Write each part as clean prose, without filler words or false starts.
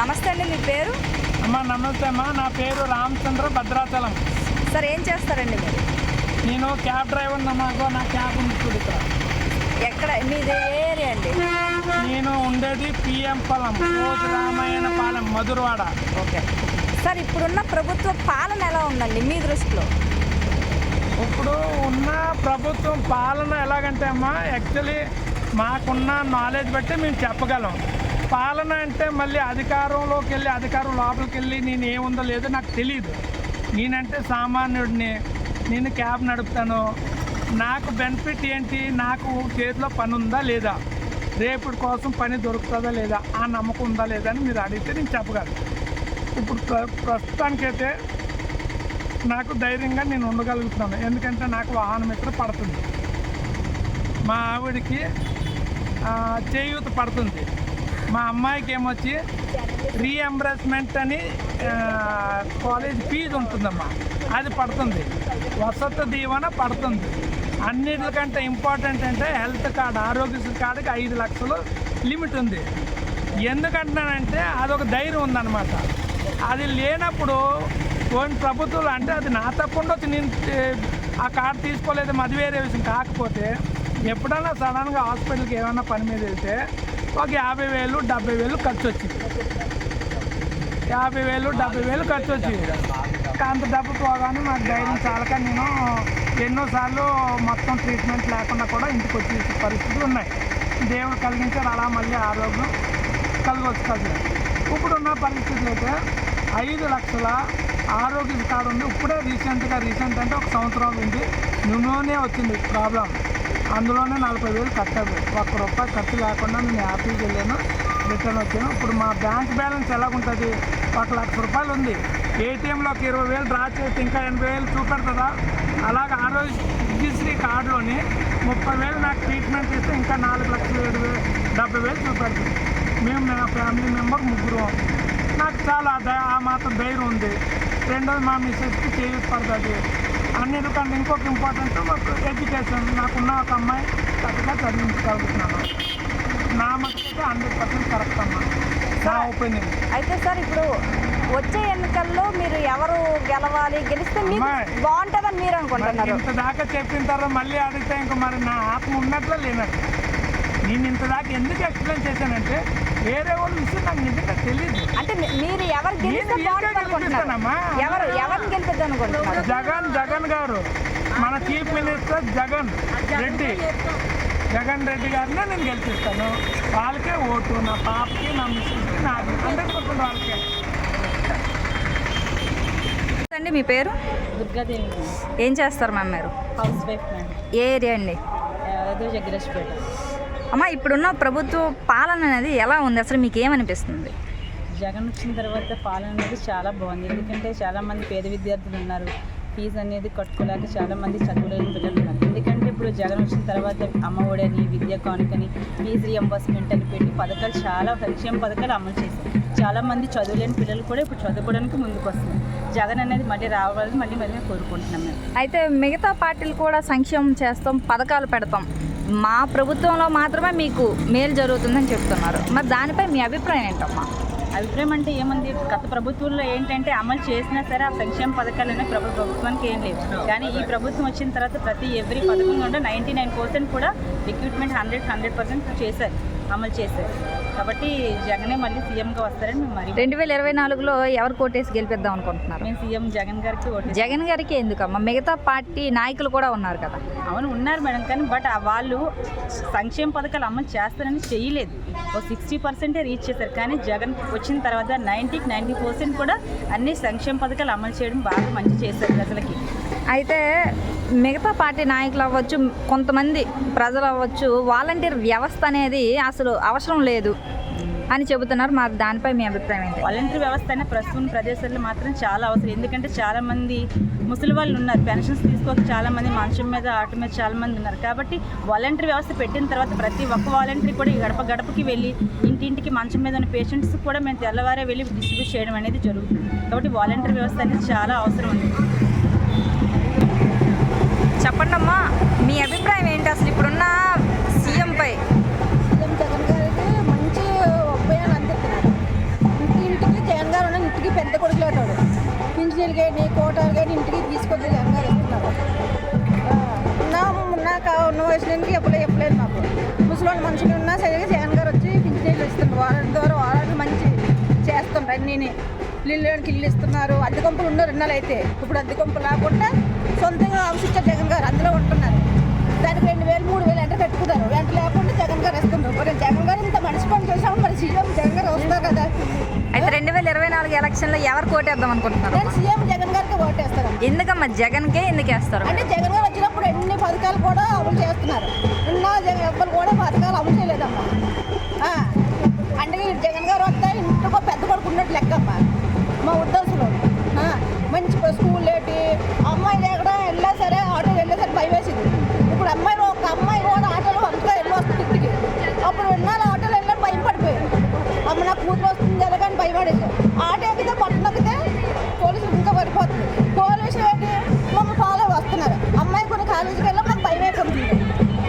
నమస్తే అండి, మీ పేరు? అమ్మా నమస్తే అమ్మా, నా పేరు రామచంద్ర భద్రాచలం. సార్ ఏం చేస్తారండి మీరు? నేను క్యాబ్ డ్రైవర్. మాకు నా క్యాబ్ ఉంది ఇక్కడ. ఎక్కడ మీది? ఏ ఏరియా అండి? నేను ఉండేది పిఎం పాలెం, రోజు రామాయణ పాలెం, మధురవాడ. ఓకే సార్, ఇప్పుడున్న ప్రభుత్వ పాలన ఎలా ఉందండి మీ దృష్టిలో? ఇప్పుడు ఉన్న ప్రభుత్వం పాలన ఎలాగంటే అమ్మా, యాక్చువల్లీ మాకున్న నాలెడ్జ్ బట్టి మేము చెప్పగలం. పాలన అంటే మళ్ళీ అధికారంలోకి వెళ్ళి అధికారం లోపలికి వెళ్ళి నేను ఏముందో లేదో నాకు తెలియదు. నేనంటే సామాన్యుడిని, నేను క్యాబ్ నడుపుతాను. నాకు బెనిఫిట్ ఏంటి, నాకు చేతిలో పని ఉందా లేదా, రేపటి కోసం పని దొరుకుతుందా లేదా, ఆ నమ్మకం ఉందా లేదా అని మీరు అడిగితే నేను చెప్పగలను. ఇప్పుడు ప్రస్తుతానికైతే నాకు ధైర్యంగా నేను ఉండగలుగుతున్నాను. ఎందుకంటే నాకు వాహన మిత్ర పడుతుంది, మా ఆవిడికి చేయూత పడుతుంది, మా అమ్మాయికి ఏమొచ్చి రీఎంబర్స్మెంట్ అని కాలేజ్ ఫీజు ఉంటుందమ్మా, అది పడుతుంది, వసతి దీవెన పడుతుంది. అన్నిటికంటే ఇంపార్టెంట్ అంటే హెల్త్ కార్డు, ఆరోగ్యశ్రీ కార్డుకి 5 లక్షలు లిమిట్ ఉంది. ఎందుకంటున్నానంటే అదొక ధైర్యం ఉందన్నమాట. అది లేనప్పుడు కొన్ని ప్రభుత్వాలు అంటే అది నా తప్పకుండా నేను ఆ కార్డు తీసుకోలేదు, అది వేరే విషయం. కాకపోతే ఎప్పుడైనా సడన్గా హాస్పిటల్కి ఏమైనా పని మీద వెళ్తే ఒక 50,000 70,000 ఖర్చు వచ్చింది. 50,000 70,000 ఖర్చు వచ్చింది. అంత డబ్బు పోగానే నాకు ధైర్యం చాలక నేను ఎన్నోసార్లు మొత్తం ట్రీట్మెంట్ లేకుండా కూడా ఇంటికి వచ్చే పరిస్థితులు ఉన్నాయి. దేవుడు కలిగించారు, అలా మళ్ళీ ఆరోగ్యం కలగవచ్చు కదా. ఇప్పుడున్న పరిస్థితులు అయితే 5 లక్షల ఆరోగ్య కార్డు ఉంది. ఇప్పుడే రీసెంట్ అంటే ఒక సంవత్సరం ఉంది, నూనె వచ్చింది ప్రాబ్లం. అందులోనే 40,000 కట్టారు. ₹1 ఖర్చు లేకుండా నేను హ్యాపీకి వెళ్ళాను, రిటర్న్ వచ్చాను. ఇప్పుడు మా బ్యాంక్ బ్యాలెన్స్ ఎలాగుంటుంది, ₹1,00,000 ఉంది. ఏటీఎంలోకి 20,000 డ్రా చేస్తే ఇంకా 80,000 చూపెడుతుందా? అలాగే ఆరోగ్యశ్రీ కార్డులోని 30,000 నాకు ట్రీట్మెంట్ ఇస్తే ఇంకా 4,70,000 చూపెడుతుంది. మేము మా ఫ్యామిలీ మెంబర్ 3. నాకు చాలా ఆ మాత్రం ధైర్యం ఉంది. రెండోది మా మిస్సెస్కి చేయూత పడుతుంది. అన్నిటికంటే ఇంకొక ఇంపార్టెంట్ మాకు ఎడ్యుకేషన్. నాకున్న ఒక అమ్మాయి చక్కగా చదివించగలుగుతున్నాను. నా మట్టుకైతే 100% కరెక్ట్ అమ్మా, నా ఒపీనియన్. అయితే సార్, ఇప్పుడు వచ్చే ఎన్నికల్లో మీరు ఎవరు గెలవాలి, గెలిస్తే మీకు బాగుంటుందని మీరు అనుకుంటున్నారు? ఇంత దాకా చెప్పిన తర్వాత మళ్ళీ అడిగితే ఇంకా మరి నా ఆత్మ ఉన్నట్లు లేనట్టు. నేను ఇంత దాకా ఎందుకు ఎక్స్ప్లెయిన్ చేశానంటే వేరే వాళ్ళ విషయం నాకు నిజంగా తెలియదు. అంటే మీరు ఎవరు గెలిస్తే గెలిపిస్తానమ్మా, ఎవరిని గెలిపిద్దాం అనుకుంటున్నారు? జగన్ గారు, మన చీఫ్ మినిస్టర్ జగన్ రెడ్డి గారినే నేను గెలిపిస్తాను. వాళ్ళకే ఓటు, నా పాపకి, నా మిస్సెస్కి, నాకు 100% వాళ్ళకే. అండి మీ పేరు? దుర్గాదేవి. ఏం చేస్తారు మ్యామ్ మీరు? Housewife madam. ఏ ఏరియా అండి? జగ్గరేశ్పేట. అమ్మ, ఇప్పుడున్న ప్రభుత్వ పాలన అనేది ఎలా ఉంది, అసలు మీకు ఏమనిపిస్తుంది? జగన్ వచ్చిన తర్వాత పాలన అనేది చాలా బాగుంది. ఎందుకంటే చాలామంది పేద విద్యార్థులు ఉన్నారు, ఫీజు అనేది కట్టుకోలేక చాలామంది చదువులేని పిల్లలు ఉన్నారు. ఎందుకంటే ఇప్పుడు జగన్ వచ్చిన తర్వాత అమ్మఒడి అని, విద్యా కానుకని, ఫీజు రియంబర్స్మెంట్ అని పెట్టి పథకాలు, చాలా సంక్షేమ పథకాలు అమలు చేశారు. చాలామంది చదువులేని పిల్లలు కూడా ఇప్పుడు చదువుకోవడానికి ముందుకు వస్తున్నారు. జగన్ అనేది మళ్ళీ రావాలని మళ్ళీ కోరుకుంటున్నాం మేము. అయితే మిగతా పార్టీలు కూడా సంక్షేమం చేస్తాం, పథకాలు పెడతాం, మా ప్రభుత్వంలో మాత్రమే మీకు మేలు జరుగుతుందని చెప్తున్నారు. మరి దానిపై మీ అభిప్రాయం ఏంటమ్మా? అభిప్రాయం అంటే ఏముంది, గత ప్రభుత్వంలో ఏంటంటే అమలు చేసినా సరే ఆ సంక్షేమ పథకాలనే ప్రభుత్వానికి ఏం లేదు. కానీ ఈ ప్రభుత్వం వచ్చిన తర్వాత ఎవ్రీ పథకం కూడా 99% కూడా రిక్రూట్మెంట్ 100% చేశారు, అమలు చేశారు. కాబట్టి జగనే మళ్ళీ సీఎంగా వస్తారని మేము మరి 2024లో ఎవరు కోటేసి గెలిపిద్దాం అనుకుంటున్నారు? మేము సీఎం జగన్ గారికి ఓటు. జగన్ గారికి ఎందుకమ్మా? మిగతా పార్టీ నాయకులు కూడా ఉన్నారు కదా. అవును ఉన్నారు మేడం, కానీ వాళ్ళు సంక్షేమ పథకాలు అమలు చేస్తారని చేయలేదు. 60% రీచ్ చేశారు. కానీ జగన్ వచ్చిన తర్వాత 90% కూడా అన్ని సంక్షేమ పథకాలు అమలు చేయడం బాగా మంచి చేశారు ప్రజలకి. అయితే మిగతా పార్టీ నాయకులు అవ్వచ్చు, కొంతమంది ప్రజలు అవ్వచ్చు, వాలంటీర్ వ్యవస్థ అనేది అసలు అవసరం లేదు అని చెబుతున్నారు. మరి దానిపై మీ అభిప్రాయం ఏంటి? వాలంటీర్ వ్యవస్థ అయినా ప్రస్తుతం ప్రదేశాల్లో మాత్రం చాలా అవసరం. ఎందుకంటే చాలామంది ముసలి వాళ్ళు ఉన్నారు, పెన్షన్స్ తీసుకోక చాలామంది మంచం మీద, ఆట మీద చాలామంది ఉన్నారు. కాబట్టి వాలంటీర్ వ్యవస్థ పెట్టిన తర్వాత ప్రతి ఒక్క వాలంటీర్ కూడా గడప గడపకి వెళ్ళి ఇంటింటికి మంచం మీద ఉన్న పేషెంట్స్ కూడా మేము తెల్లవారే వెళ్ళి డిస్ట్రిబ్యూట్ చేయడం అనేది జరుగుతుంది. కాబట్టి వాలంటీర్ వ్యవస్థ అనేది చాలా అవసరం ఉంది. చెప్పండి అమ్మా, మీ అభిప్రాయం ఏంటి అసలు ఇప్పుడున్న సీఎంపై? జగన్ గారికి మంచి ఉపయోగాలు అందిస్తున్నారు. పెద్ద కొడుకు లేటాడు పింఛనీలు కానీ కోటాలు కానీ ఇంటికి తీసుకొచ్చి జగన్ గారు ఇస్తున్నారు. నాకు ఉన్న వయసులకి ఎప్పుడలేదు మాకు ముసలి మనుషులు ఉన్నా సరిగా జగన్ గారు వచ్చి పింఛనీళ్ళు ఇస్తున్నారు. వారానికి ద్వారా వారానికి మంచి చేస్తున్నారు. అన్నీ ఇల్లుకి ఇల్లు ఇస్తున్నారు. అద్దె కొంపలు ఉన్నారు 2 నెలలు అయితే. ఇప్పుడు అద్దె కొంపలు లేకుండా సొంతంగా ఆలోచించారు జగన్ గారు, అందులో ఉంటున్నారు. దానికి 2,000 3,000 ఎంట కట్టుకుంటారు. వెంట లేకుండా జగన్ గారు ఇస్తున్నారు. మరి జగన్ గారు ఇంత మనిషి పని చేసాము, మరి సీఎం జగన్ గారు వస్తారు కదా. అయితే 2024 ఎలక్షన్లో ఎవరు కోటేద్దాం అనుకుంటున్నారు? నేను సీఎం జగన్ గారికి ఓటేస్తాను. ఎందుకమ్మా జగన్కే ఎందుకు వేస్తారు? అంటే జగన్ గారు వచ్చినప్పుడు ఎన్ని పథకాలు కూడా అమలు చేస్తున్నారు. ఎవ్వరు కూడా పథకాలు అమలు చేయలేదమ్మా. అంటే జగన్ గారు వస్తే ఇంటికో పెద్ద కొడుకు ఉన్నట్టు లెక్కమ్మా మా ఉద్దేశంలో. మంచి స్కూల్ ఏంటి అమ్మాయిలు ఎక్కడ వెళ్ళా సరే ఆటోలు వెళ్ళా సరే భయం వేసింది. ఇప్పుడు ఒక అమ్మాయి కూడా ఆటోలో అంతా వెళ్ళి వస్తుంది ఇంటికి. అప్పుడు విన్నాళ్ళు ఆటోలో వెళ్ళాలి భయం పడిపోయారు. అమ్మ నా కూతురు వస్తుంది ఎలాగని భయపడేది. ఆటో ఎక్కితే పట్టణ ఎక్కితే పోలీసులు ఇంకా పడిపోతుంది. పోలీసులు ఏంటి మమ్మల్ని ఫాలో వస్తున్నారు. అమ్మాయి కొన్ని కాలేజీకి వెళ్ళి మాకు భయం అయిపోతుంది.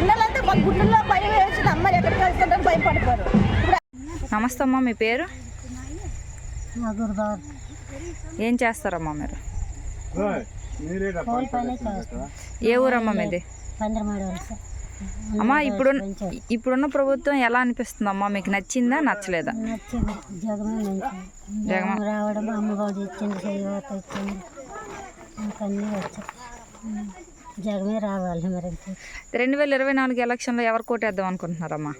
ఇన్నాళ్ళంటే మా గుండెల్లో భయం వేసింది. అమ్మాయి ఎక్కడికి వెళ్తుంటారు భయం పడిపోరు. నమస్తే అమ్మా, మీ పేరు? ఏం చేస్తారమ్మా మీరు? ఏ ఊరమ్మా మీది? అమ్మా ఇప్పుడున్న ప్రభుత్వం ఎలా అనిపిస్తుందమ్మా? మీకు నచ్చిందా నచ్చలేదా? జగన్ రావడం, అమ్మఒడి ఇచ్చింది, చేయూత ఇచ్చింది, ఇంకన్నీ వచ్చాయి. జగమే రావాలి. మరి 2024 ఎలక్షన్లో ఎవరు కోటేద్దాం అనుకుంటున్నారమ్మా?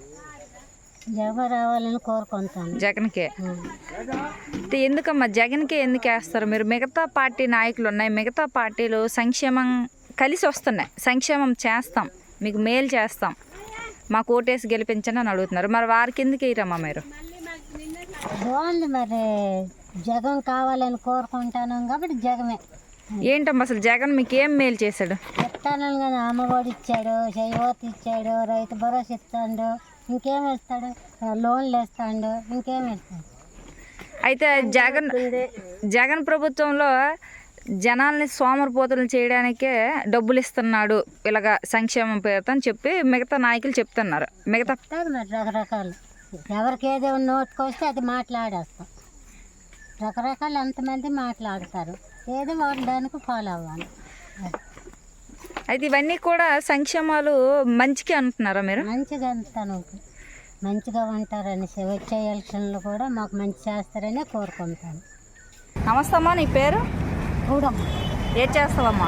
జగన్ రావాలని కోరుకుంటాను. జగన్కే. ఎందుకమ్మా జగన్కే ఎందుకు వేస్తారు మీరు? మిగతా పార్టీ నాయకులు ఉన్నాయి, మిగతా పార్టీలు సంక్షేమం కలిసి వస్తున్నాయి. సంక్షేమం చేస్తాం, మీకు మేలు చేస్తాం, మాకు ఓటేసి గెలిపించండి అని అడుగుతున్నారు. మరి వారికి ఎందుకు వేయరమ్మా మీరు? బాగుంది. మరి జగన్ కావాలని కోరుకుంటాను కాబట్టి జగమే. ఏంటమ్మా అసలు జగన్ మీకు ఏం మేలు చేశాడు? చెప్తాను కదా, అమ్మఒడి ఇచ్చాడు, చేయూత ఇచ్చాడు, రైతు భరోసా ఇస్తాడు, ఇంకేం ఇస్తాడు, లోన్లు ఇస్తాడు, ఇంకేం ఇస్తాడు. అయితే జగన్ ప్రభుత్వంలో జనాల్ని సోమరిపోతులు చేయడానికే డబ్బులు ఇస్తున్నాడు ఇలాగ సంక్షేమం పేరుతో అని చెప్పి మిగతా నాయకులు చెప్తున్నారు. మిగతా మరి రకరకాలు ఎవరికి ఏదో నోటుకొస్తే అది మాట్లాడేస్తాం. రకరకాలు ఎంతమంది మాట్లాడతారు, ఏదో దానికి ఫాలో అవ్వాలి. అయితే ఇవన్నీ కూడా సంక్షేమాలు మంచిగా అంటున్నారా మీరు? మంచిగా అంటాను, మంచిగా ఉంటారని వచ్చే ఎలక్షన్లో కూడా మాకు మంచి చేస్తారని కోరుకుంటాను. నమస్తే అమ్మా, నీ పేరు? ఏం చేస్తావమ్మా?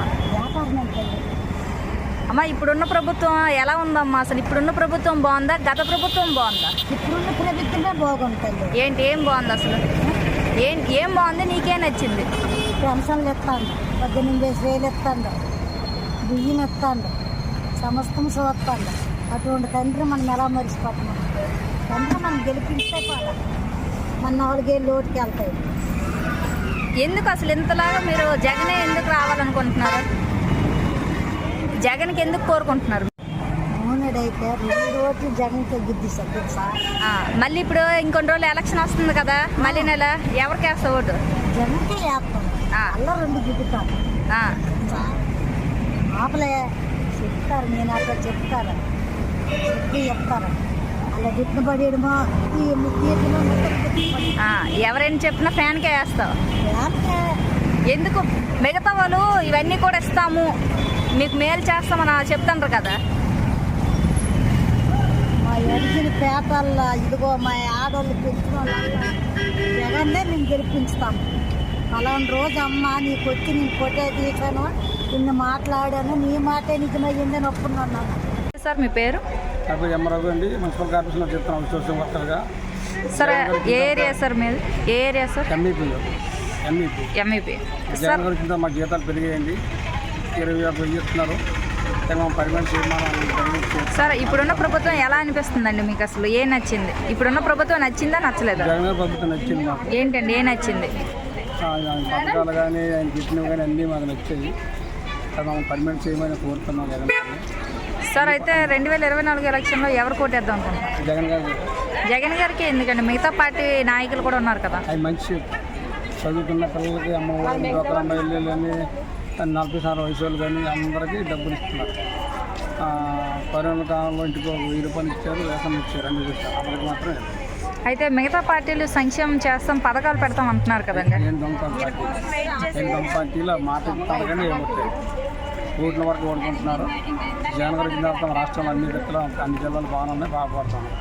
అమ్మా ఇప్పుడున్న ప్రభుత్వం ఎలా ఉందమ్మా? అసలు ఇప్పుడున్న ప్రభుత్వం బాగుందా, గత ప్రభుత్వం బాగుందా? ఇప్పుడున్న ప్రభుత్వమే బాగుంటుంది. ఏం బాగుంది అసలు? ఏం బాగుంది, నీకేం నచ్చింది? పెన్షన్లు ఇస్తాను, 18,000 ఇస్తాను, బియ్యం ఇస్తాను, సమస్తం చూస్తాను. అటువంటి తండ్రి మనం ఎలా మర్చిపోతున్నాం? తండ్రి మనం గెలిపిస్తే పోదా, మన 4 ఏళ్ళు ఓటుకి వెళ్తాయి. ఎందుకు అసలు ఇంతలాగా మీరు జగనే ఎందుకు రావాలనుకుంటున్నారు? జగన్కి ఎందుకు కోరుకుంటున్నారు? అవునడైతే 2 ఓట్లు జగన్ తగ్గిద్ది సార్. మళ్ళీ ఇప్పుడు ఇంకొన్ని రోజులు ఎలక్షన్ వస్తుంది కదా, మళ్ళీ నెల ఎవరికి వేస్తావు ఓటు? జగన్కే వేస్తాం. అలా 2 గిట్టుతాను ఆపలే చెప్తారు, నేను అక్కడ చెప్తారు, చెప్పి చెప్తారు. అలా గిట్టుబడేమో ఎవరైనా చెప్పినా ఫ్యాన్కే వేస్తావు. ఎందుకు? మిగతా వాళ్ళు ఇవన్నీ కూడా ఇస్తాము, మీకు మేలు చేస్తామని చెప్తాండ్రు కదా. మా ఎడిచిన పేపర్లో ఇదిగో మా ఆడవాళ్ళు పెంచిన వాళ్ళ జగన్నే మేము గెలిపించుతాము. అలాంటి రోజు అమ్మ నీకు వచ్చి నేను కొట్టే తీసాను, నిన్ను మాట్లాడాను, నీ మాటే నిజమయ్యిందని ఒప్పుకున్నాను. సార్ మీ పేరు? నా పేరు ఎమ్మరావు అండి, మున్సిపల్ కార్పొరేషన్లో చెప్తాను సోషల్ వర్కర్గా. సార్ ఏ ఏరియా సార్ మీది? ఏ ఏరియా సార్? ఎంఈపీ. జగన్ గురించి మా జీతాలు పెరిగాయండి, 21,000 ఇస్తున్నారు. సార్ ఇప్పుడున్న ప్రభుత్వం ఎలా అనిపిస్తుందండి మీకు? అసలు ఏం నచ్చింది? ఇప్పుడున్న ప్రభుత్వం నచ్చిందా నచ్చలేదా? జగన్ ప్రభుత్వం నచ్చింది. ఏంటండి ఏం నచ్చింది? పథకాలు కానీ ఆయన పెట్టినవి కానీ అన్నీ మాకు నచ్చాయి. మమ్మల్ని పర్మనెంట్ చేయమని కోరుతున్నాం జగన్ గారిని. సార్ అయితే 2024 ఎలక్షన్లో ఎవరు కోటేద్దాం అనుకుంటున్నారు? జగన్ గారు. జగన్ గారికి ఎందుకండి? మిగతా పార్టీ నాయకులు కూడా ఉన్నారు కదా. అది మంచి చదువుకున్న పిల్లలకి అమ్మఒడి, ఒక అమ్మాయిలు కానీ 40 వయసు వాళ్ళు కానీ అందరికీ డబ్బులు ఇస్తున్నారు. కరోనా కాలంలో ఇంటికి 1,000 రూపాయలు ఇచ్చారు, వేతనం ఇచ్చారు, అన్ని ఇచ్చారు. అందరికి మాత్రం అయితే మిగతా పార్టీలు సంక్షేమం చేస్తాం, పథకాలు పెడతాం అంటున్నారు కదండి. ఏం దొంగ పార్టీలో మాట పథకాన్ని ఏమవుతాయి కోట్ల వరకు ఓడుకుంటున్నారు. జగన్ గారు వచ్చిన తర్వాత రాష్ట్రంలో అన్ని దిక్కులు అన్ని జిల్లాలు బాగానే ఉన్నాయి, బాగుపడుతున్నాం.